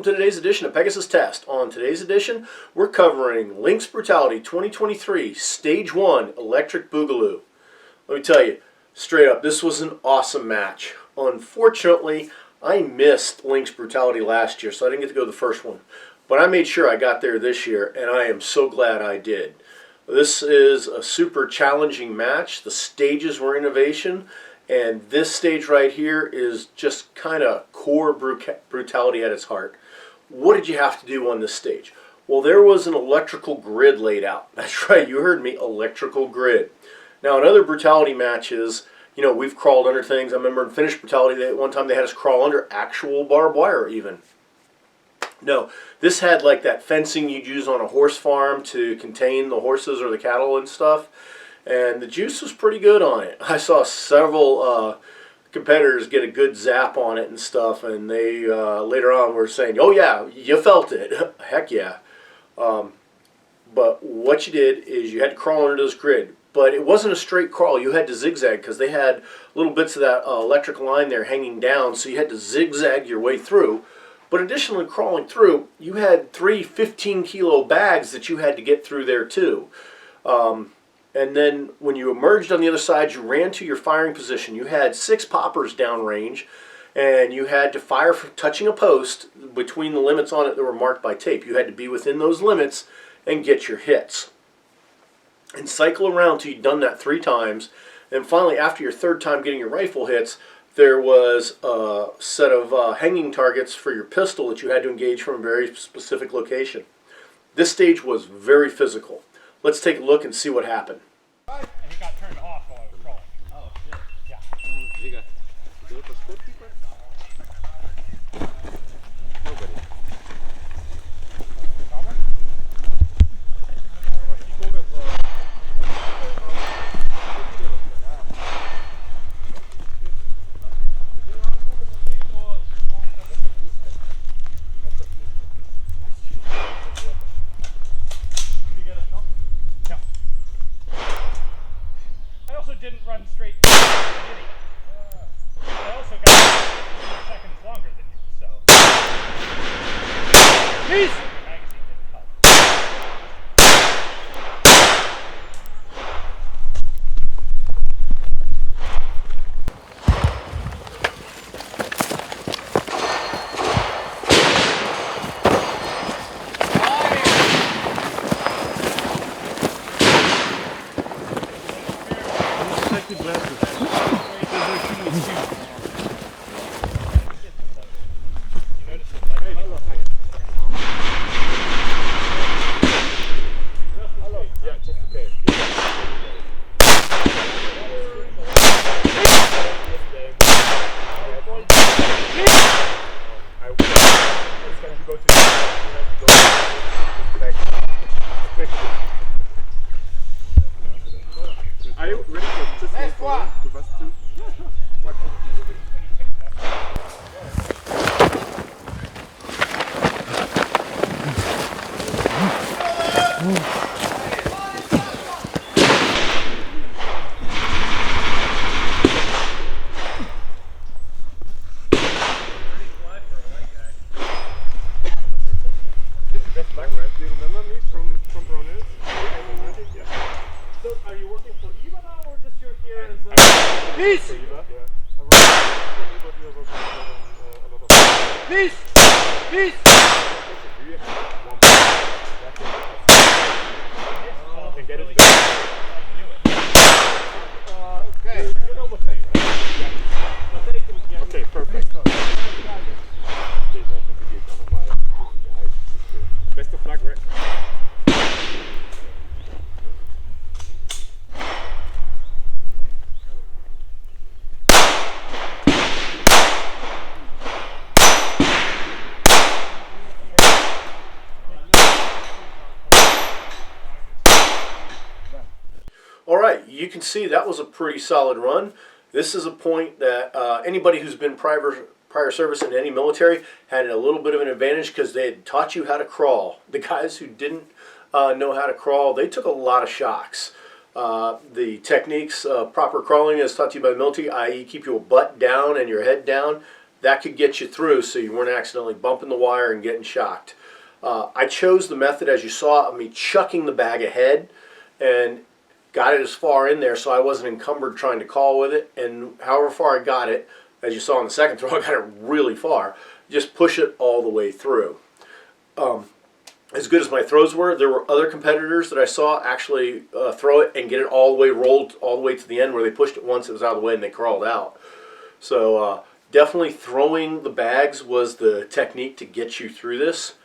welcome to today's edition of Pegasus Test. On today's edition, we're covering Lynx Brutality 2023 Stage 1 Electric Boogaloo. Let me tell you, straight up, this was an awesome match. Unfortunately, I missed Lynx Brutality last year, so I didn't get to go to the first one. But I made sure I got there this year, and I am so glad I did. This is a super challenging match. The stages were innovation. And this stage right here is just kind of core brutality at its heart. What did you have to do on this stage? Well, there was an electrical grid laid out. That's right, you heard me, electrical grid. Now, in other brutality matches, you know, we've crawled under things. I remember in Finnish Brutality, one time they had us crawl under actual barbed wire even. No, this had like that fencing you'd use on a horse farm to contain the horses or the cattle and stuff. And the juice was pretty good on it. I saw several competitors get a good zap on it and stuff, and they later on were saying, oh yeah, you felt it. Heck yeah. But what you did is you had to crawl under this grid. But it wasn't a straight crawl. You had to zigzag because they had little bits of that electric line there hanging down, so you had to zigzag your way through. But additionally, crawling through, you had 3 15-kilo bags that you had to get through there too. And then when you emerged on the other side, you ran to your firing position. You had 6 poppers downrange, and you had to fire for touching a post between the limits on it that were marked by tape. You had to be within those limits and get your hits. And cycle around till you'd done that 3 times. And finally, after your 3rd time getting your rifle hits, there was a set of hanging targets for your pistol that you had to engage from a very specific location. This stage was very physical. Let's take a look and see what happened. And it got turned off while I was crawling. Oh, shit. Yeah. Nobody. Didn't run straight to the idiot. I also got 4 seconds longer than you, so. Peace! The magazine didn't help. Are you ready for just next one? With us too? This is best black, right? Do you remember me from Brownhill? Yeah. So, are you working for Eva now, or just you're here as a... Peace! Peace! Peace! Get it Okay. You know Matei, right? Okay, perfect. Best of luck, right? Alright, you can see that was a pretty solid run. This is a point that anybody who's been prior service in any military had a little bit of an advantage because they had taught you how to crawl. The guys who didn't know how to crawl, they took a lot of shocks. The techniques, proper crawling as taught to you by the military, i.e. keep your butt down and your head down, that could get you through so you weren't accidentally bumping the wire and getting shocked. I chose the method, as you saw, of me chucking the bag ahead and got it as far in there so I wasn't encumbered trying to call with it. And however far I got it, as you saw in the second throw, I got it really far. Just push it all the way through. As good as my throws were, there were other competitors that I saw actually throw it and get it all the way rolled all the way to the end where they pushed it once, it was out of the way, and they crawled out. So definitely throwing the bags was the technique to get you through this.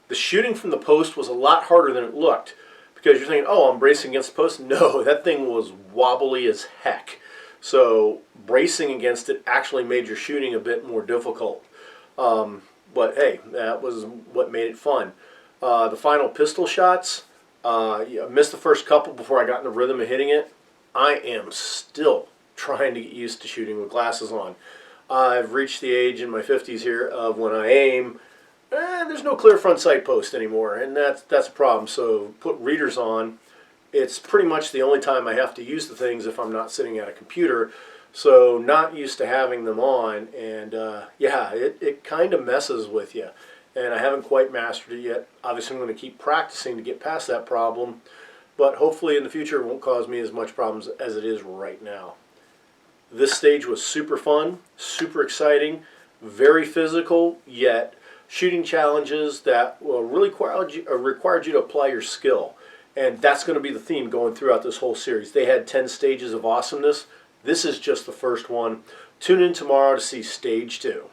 The shooting from the post was a lot harder than it looked, because you're thinking, oh, I'm bracing against the post. No, that thing was wobbly as heck. So bracing against it actually made your shooting a bit more difficult. But hey, that was what made it fun. The final pistol shots, I missed the first couple before I got in the rhythm of hitting it. I am still trying to get used to shooting with glasses on. I've reached the age in my 50s here of when I aim, there's no clear front sight post anymore, and that's a problem. So put readers on. It's pretty much the only time I have to use the things if I'm not sitting at a computer. So not used to having them on, and yeah, it kind of messes with you. And I haven't quite mastered it yet. Obviously, I'm going to keep practicing to get past that problem, but hopefully in the future it won't cause me as much problems as it is right now. This stage was super fun, super exciting, very physical, yet shooting challenges that really required you to apply your skill. And that's going to be the theme going throughout this whole series. They had 10 stages of awesomeness. This is just the first one. Tune in tomorrow to see stage 2.